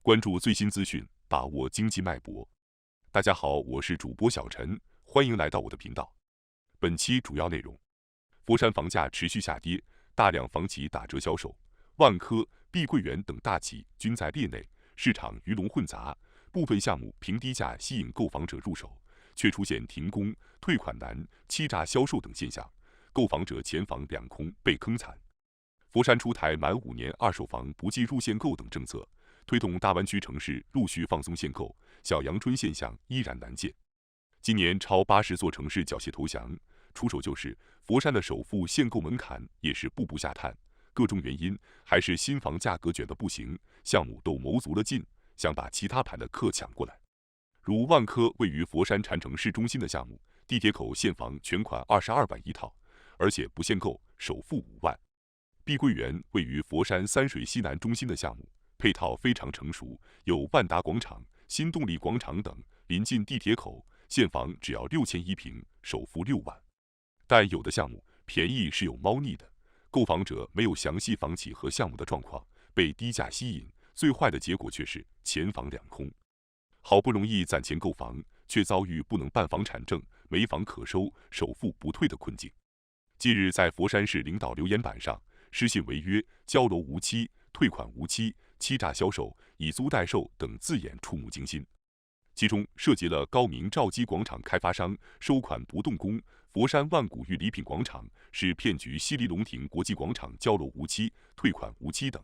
关注最新资讯，把握经济脉搏。大家好，我是主播小陈，欢迎来到我的频道。本期主要内容：佛山房价持续下跌，大量房企打折销售，万科、碧桂园等大企均在列内，市场鱼龙混杂，部分项目凭低价吸引购房者入手，却出现停工、退款难、欺诈销售等现象，购房者前房两空，被坑惨。佛山出台满5年二手房不计入限购等政策，推动大湾区城市陆续放松限购，小阳春现象依然难见。今年超80座城市缴械投降，出手就是佛山的首付限购门槛也是步步下探，各种原因还是新房价格卷得不行，项目都谋足了劲，想把其他盘的客抢过来。如万科位于佛山禅城市中心的项目，地铁口现房全款22万一套，而且不限购，首付5万。碧桂园位于佛山三水西南中心的项目，配套非常成熟，有万达广场、新动力广场等，临近地铁口，现房只要6000一平，首付6万。但有的项目便宜是有猫腻的，购房者没有详细房企和项目的状况，被低价吸引，最坏的结果却是前房两空。好不容易攒钱购房，却遭遇不能办房产证、没房可收、首付不退的困境。近日在佛山市领导留言板上，失信违约、交楼无期、退款无期、欺诈销售、以租代售等字眼触目惊心。其中涉及了高明兆基广场开发商收款不动工、佛山万古玉礼品广场是骗局西丽龙庭国际广场交楼无期、退款无期等。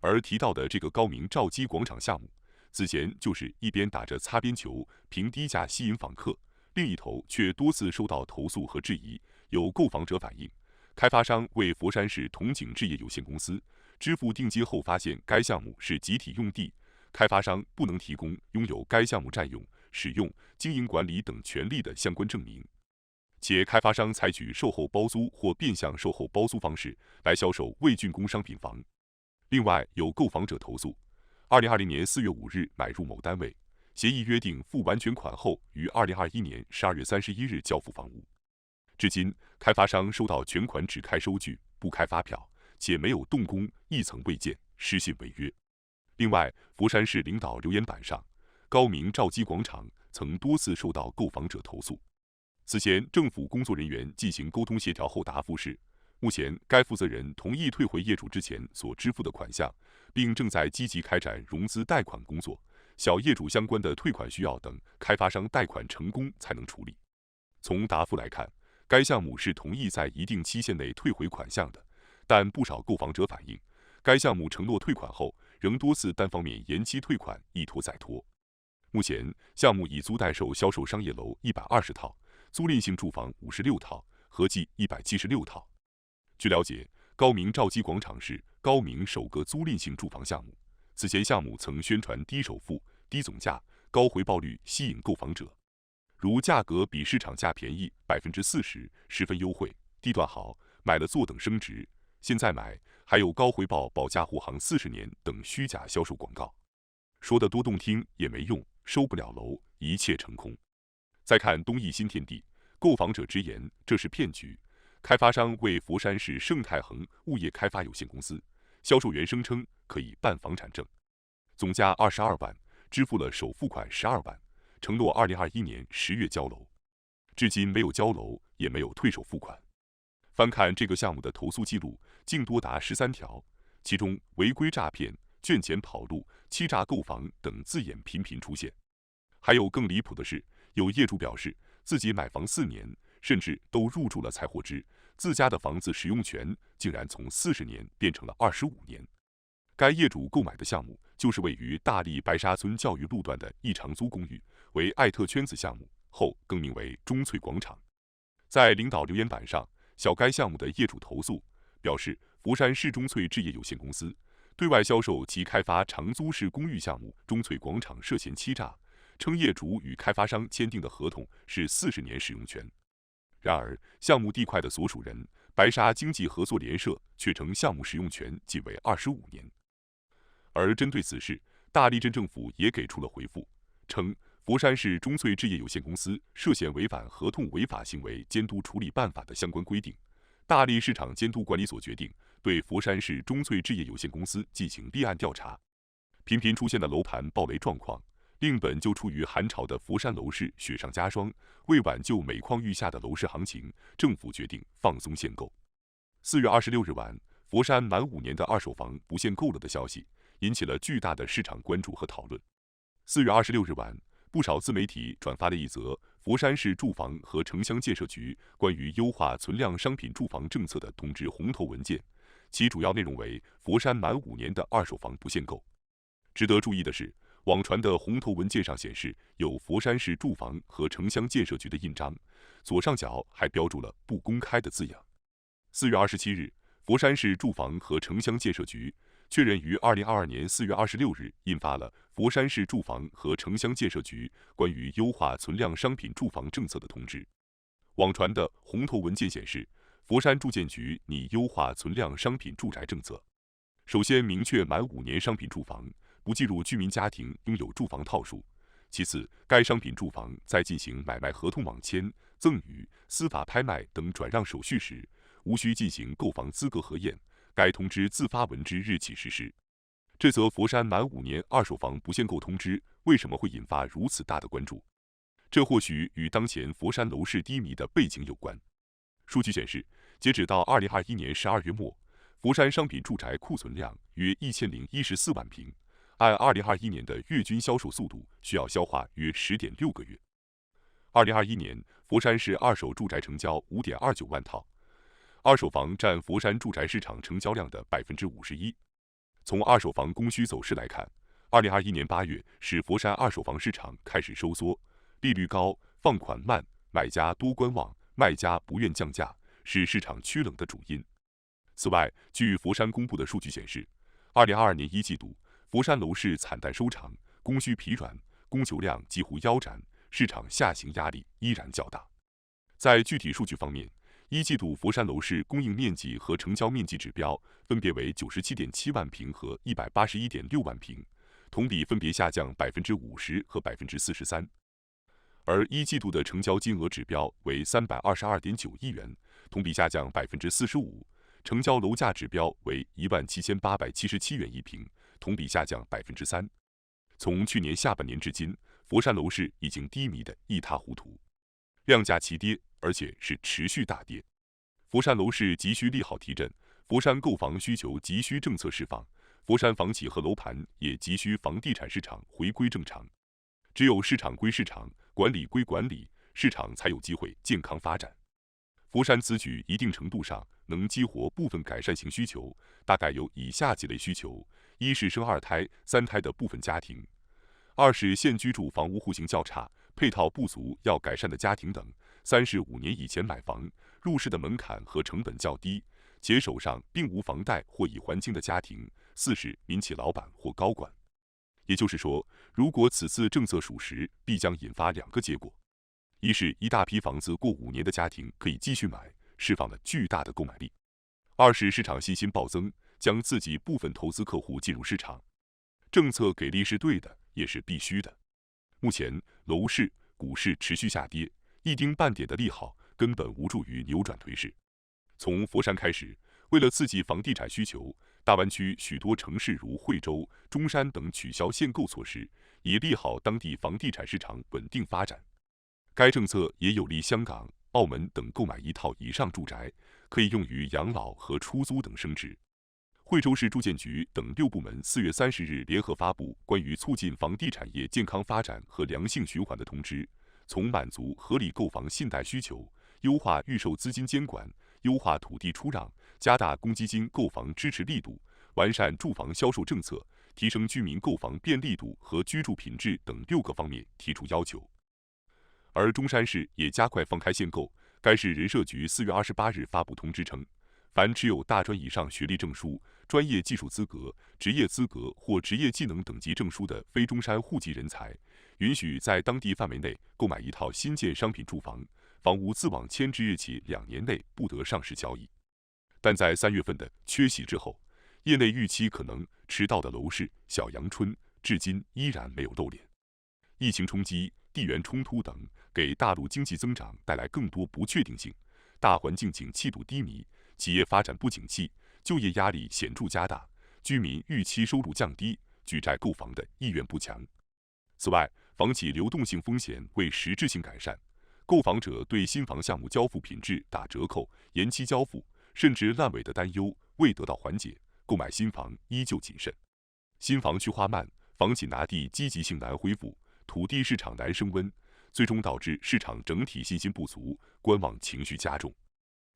而提到的这个高明兆基广场项目，此前就是一边打着擦边球，凭低价吸引访客，另一头却多次收到投诉和质疑。有购房者反映，开发商为佛山市同景置业有限公司支付定金后，发现该项目是集体用地，开发商不能提供拥有该项目占用、使用、经营管理等权利的相关证明，且开发商采取售后包租或变相售后包租方式来销售未竣工商品房。另外，有购房者投诉，2020年4月5日买入某单位，协议约定付完全款后，于2021年12月31日交付房屋。至今，开发商收到全款只开收据，不开发票，且没有动工，一层未建，失信违约。另外，佛山市领导留言板上，高明兆基广场曾多次受到购房者投诉。此前，政府工作人员进行沟通协调后答复是，目前该负责人同意退回业主之前所支付的款项，并正在积极开展融资贷款工作，小业主相关的退款需要等开发商贷款成功才能处理。从答复来看，该项目是同意在一定期限内退回款项的，但不少购房者反映，该项目承诺退款后，仍多次单方面延期退款，一拖再拖。目前，项目以租代售销售商业楼120套，租赁性住房56套，合计176套。据了解，高明兆基广场是高明首个租赁性住房项目，此前项目曾宣传低首付、低总价、高回报率吸引购房者。如价格比市场价便宜40%，十分优惠，地段好，买了坐等升值，现在买，还有高回报保驾护航40年等虚假销售广告，说得多动听也没用，收不了楼，一切成空。再看东亿新天地，购房者直言这是骗局，开发商为佛山市盛泰恒物业开发有限公司，销售员声称可以办房产证，总价22万，支付了首付款12万。承诺2021年10月交楼，至今没有交楼，也没有退首付款。翻看这个项目的投诉记录，竟多达13条，其中违规诈骗、卷钱跑路、欺诈购房等字眼频频出现。还有更离谱的是，有业主表示自己买房4年，甚至都入住了才获知，自家的房子使用权竟然从40年变成了25年。该业主购买的项目就是位于大荔白沙村教育路段的一长租公寓，为爱特圈子项目，后更名为中翠广场。在领导留言板上，小该项目的业主投诉表示，佛山市中翠置业有限公司对外销售其开发长租式公寓项目中翠广场涉嫌欺诈，称业主与开发商签订的合同是40年使用权。然而，项目地块的所属人白沙经济合作联社却称项目使用权仅为25年。而针对此事，大荔镇政府也给出了回复，称佛山市中翠置业有限公司涉嫌违反合同违法行为监督处理办法的相关规定，大荔市场监督管理所决定对佛山市中翠置业有限公司进行立案调查。频频出现的楼盘暴雷状况，令本就处于寒潮的佛山楼市雪上加霜。为挽救每况愈下的楼市行情，政府决定放松限购。4月26日晚，佛山满5年的二手房不限购了的消息，引起了巨大的市场关注和讨论。4月26日晚，不少自媒体转发了一则佛山市住房和城乡建设局关于优化存量商品住房政策的通知红头文件，其主要内容为佛山满5年的二手房不限购。值得注意的是，网传的红头文件上显示有佛山市住房和城乡建设局的印章，左上角还标注了不公开的字样。4月27日，佛山市住房和城乡建设局确认于2022年4月26日印发了《佛山市住房和城乡建设局关于优化存量商品住房政策的通知》。网传的红头文件显示，佛山住建局拟优化存量商品住宅政策。首先明确满5年商品住房不计入居民家庭拥有住房套数。其次，该商品住房在进行买卖合同网签、赠与、司法拍卖等转让手续时，无需进行购房资格核验，该通知自发文之日起实施。这则佛山满5年二手房不限购通知为什么会引发如此大的关注？这或许与当前佛山楼市低迷的背景有关。数据显示，截止到2021年12月末，佛山商品住宅库存量约1014万平，按2021年的月均销售速度，需要消化约10.6个月。2021年，佛山市二手住宅成交5.29万套，二手房占佛山住宅市场成交量的51%。从二手房供需走势来看，2021年8月是佛山二手房市场开始收缩，利率高、放款慢，买家多观望，卖家不愿降价，是市场趋冷的主因。此外，据佛山公布的数据显示，2022年1季度，佛山楼市惨淡收场，供需疲软，供求量几乎腰斩，市场下行压力依然较大。在具体数据方面，1季度佛山楼市供应面积和成交面积指标分别为97.7万平和181.6万平，同比分别下降50%和43%。而1季度的成交金额指标为322.9亿元，同比下降45%，成交楼价指标为17877元一平，同比下降3%。从去年下半年至今，佛山楼市已经低迷得一塌糊涂，量价齐跌，而且是持续大跌。佛山楼市急需利好提振，佛山购房需求急需政策释放，佛山房企和楼盘也急需房地产市场回归正常。只有市场归市场，管理归管理，市场才有机会健康发展。佛山此举一定程度上能激活部分改善型需求，大概有以下几类需求：一是生2胎、3胎的部分家庭；二是现居住房屋户型较差、配套不足要改善的家庭等；三是5年以前买房，入市的门槛和成本较低，且手上并无房贷或已还清的家庭；四是民企老板或高管。也就是说，如果此次政策属实，必将引发2个结果：一是一大批房子过5年的家庭可以继续买，释放了巨大的购买力；二是市场信心暴增，将刺激部分投资客户进入市场。政策给力是对的，也是必须的。目前楼市、股市持续下跌，一丁半点的利好根本无助于扭转颓势。从佛山开始，为了刺激房地产需求，大湾区许多城市如惠州、中山等取消限购措施，以利好当地房地产市场稳定发展。该政策也有利香港、澳门等购买1套以上住宅，可以用于养老和出租等升值。惠州市住建局等6部门4月30日联合发布关于促进房地产业健康发展和良性循环的通知，从满足合理购房信贷需求、优化预售资金监管、优化土地出让、加大公积金购房支持力度、完善住房销售政策、提升居民购房便利度和居住品质等6个方面提出要求。而中山市也加快放开限购，该市人社局4月28日发布通知称，凡持有大专以上学历证书、专业技术资格、职业资格或职业技能等级证书的非中山户籍人才，允许在当地范围内购买1套新建商品住房，房屋自网签之日起2年内不得上市交易。但在3月份的缺席之后，业内预期可能迟到的楼市小阳春，至今依然没有露脸。疫情冲击、地缘冲突等给大陆经济增长带来更多不确定性，大环境景气度低迷，企业发展不景气，就业压力显著加大，居民预期收入降低，举债购房的意愿不强。此外，房企流动性风险未实质性改善，购房者对新房项目交付品质打折扣、延期交付，甚至烂尾的担忧未得到缓解，购买新房依旧谨慎。新房去化慢，房企拿地积极性难恢复，土地市场难升温，最终导致市场整体信心不足，观望情绪加重。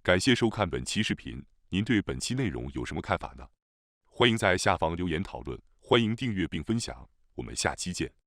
感谢收看本期视频，您对本期内容有什么看法呢？欢迎在下方留言讨论，欢迎订阅并分享，我们下期见。